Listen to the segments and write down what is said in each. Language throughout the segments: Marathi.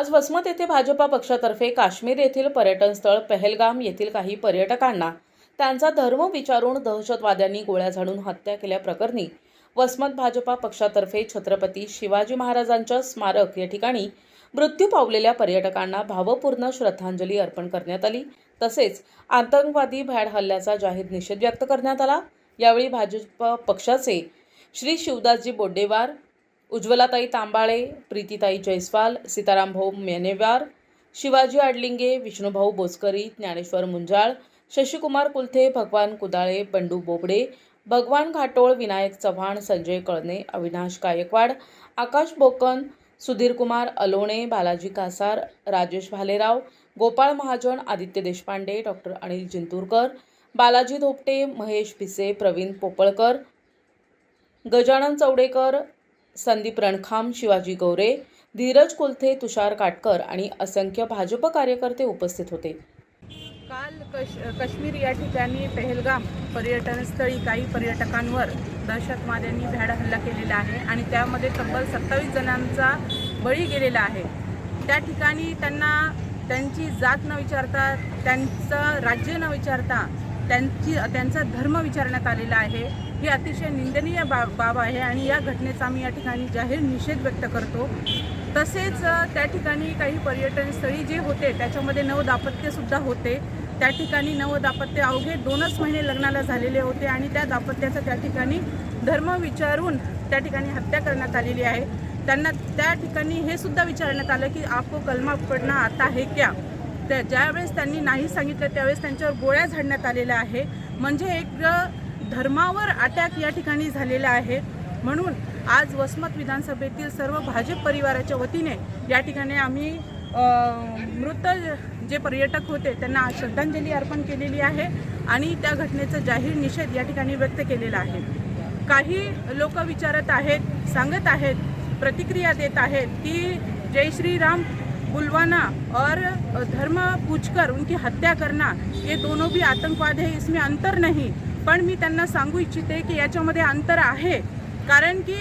आज वसमत येथे भाजपा पक्षातर्फे काश्मीर येथील पर्यटन स्थळ पहलगाम येथील काही पर्यटकांना त्यांचा धर्म विचारून दहशतवाद्यांनी गोळ्या झाडून हत्या केल्याप्रकरणी वसमत भाजपा पक्षातर्फे छत्रपती शिवाजी महाराजांच्या स्मारक या ठिकाणी मृत्यू पावलेल्या पर्यटकांना भावपूर्ण श्रद्धांजली अर्पण करण्यात आली। तसेच आतंकवादी भ्याड हल्ल्याचा जाहीर निषेध व्यक्त करण्यात आला। यावेळी भाजपा पक्षाचे श्री शिवदासजी बोड्डेवार, उज्ज्वलाताई तांबाळे, प्रीतीताई जयस्वाल, सीतारामभाऊ मेनेवार, शिवाजी आडलिंगे, विष्णुभाऊ बोचकरी, ज्ञानेश्वर मुंजाळ, शशिकुमार कुलथे, भगवान कुदाळे, बंडू बोबडे, भगवान घाटोळ, विनायक चव्हाण, संजय कळणे, अविनाश गायकवाड, आकाश बोकन, सुधीर कुमार अलोणे, बालाजी कासार, राजेश भालेराव, गोपाळ महाजन, आदित्य देशपांडे, डॉक्टर अनिल जिंतूरकर, बालाजी धोपटे, महेश भिसे, प्रवीण पोपळकर, गजानन चौडेकर, संदीप रणखाम, शिवाजी गौरे, धीरज कुलथे, तुषार काटकर आणि असंख्य भाजप कार्यकर्ते उपस्थित होते। काल काश्मीर या ठिकाणी पहलगाम पर्यटनस्थळी काही पर्यटकांवर दहशतवाद्यांनी भ्याड हल्ला केलेला आहे आणि त्यामध्ये तब्बल 27 जणांचा बळी गेलेला आहे। त्या ठिकाणी त्यांना त्यांची जात न विचारता, त्यांचं राज्य न विचारता त्यांचा धर्म विचारण्यात आलेला आहे। ही अतिशय निंदनीय बाब आहे आणि या घटनेचा आम्ही या ठिकाणी जाहीर निषेध व्यक्त करतो। तसेच त्या ठिकाणी काही पर्यटनस्थळी जे होते त्याच्यामध्ये नवदाम्पत्यसुद्धा होते। त्या ठिकाणी नवदाम्पत्य अवघे 2च महिने लग्नाला झालेले होते आणि त्या दाम्पत्याचा त्या ठिकाणी धर्म विचारून त्या ठिकाणी हत्या करण्यात आलेली आहे। त्यांना त्या ठिकाणी हे सुद्धा विचारण्यात आलं की आपको कलमा पढना आता है क्या। त्या ज्यावेळेस त्यांनी नाही सांगितलं त्यावेळेस त्यांच्यावर गोळ्या झाडण्यात आलेल्या आहे। म्हणजे एक धर्मावर अटॅक या ठिकाणी झालेला आहे। म्हणून आज वसमत विधानसभेतील सर्व भाजप परिवाराच्या वतीने या ठिकाणी आम्ही मृत जे पर्यटक होते त्यांना श्रद्धांजली अर्पण केलेली आहे आणि त्या घटनेचा जाहीर निषेध या ठिकाणी व्यक्त केलेला आहे। काही लोक विचारत आहेत, सांगत आहेत, प्रतिक्रिया देत आहेत की जय श्री राम बुलवाना और धर्म पूछकर उनकी हत्या करना ये दोनों भी आतंकवाद है, इसमें अंतर नहीं। पण मी त्यांना सांगू इच्छिते की याच्यामध्ये अंतर आहे, कारण की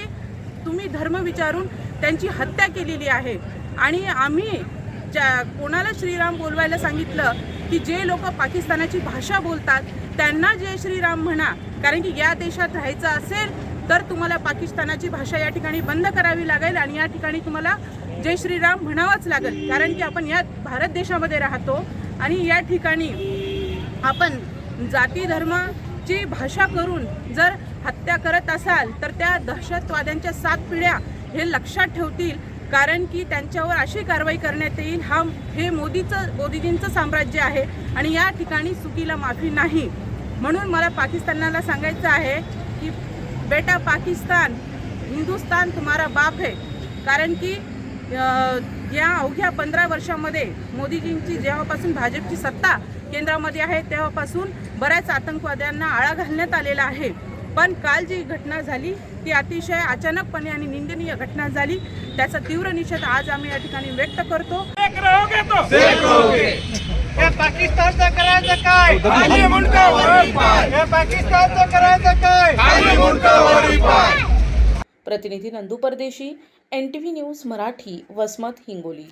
तुम्ही धर्म विचारून त्यांची हत्या केलेली आहे आणि आम्ही कोणाला श्रीराम बोलवायला सांगितलं की जे लोक पाकिस्तानाची भाषा बोलतात त्यांना जय श्रीराम म्हणा, कारण की या देशात राहायचं असेल तर तुम्हाला पाकिस्तानाची भाषा या ठिकाणी बंद करावी लागेल आणि या ठिकाणी तुम्हाला जय श्रीराम म्हणावंच लागेल, कारण की आपण या भारत देशामध्ये राहतो आणि या ठिकाणी आपण जाती धर्माची भाषा करून जर हत्या करत असाल तर त्या दहशतवाद्यांच्या 7 पिढ्या हे लक्षात ठेवतील, कारण की त्यांच्यावर अशी कारवाई करण्यात येईल। हे मोदीजींचं साम्राज्य आहे आणि या ठिकाणी चुकीला माफी नाही। म्हणून मला पाकिस्तानाला सांगायचं आहे की बेटा पाकिस्तान, हिंदुस्तान तुम्हारा बाप है, कारण की या अवघ्या 15 वर्षामध्ये मोदीजींची जेव्हापासून भाजपची सत्ता केंद्रामध्ये आहे तेव्हापासून बऱ्याच आतंकवाद्यांना आळा घालण्यात आलेला आहे। पण काल जी घटना झाली ती अतिशय अचानकपणे आणि निंदनीय घटना झाली, त्याचा तीव्र निषेध आज आम्ही या ठिकाणी व्यक्त करतो। पाकिस्तानचं करायचं काय, पाकिस्तानचं करायचं काय। प्रतिनिधी नंदू परदेशी, NTV न्यूज मराठी, वसमत, हिंगोली।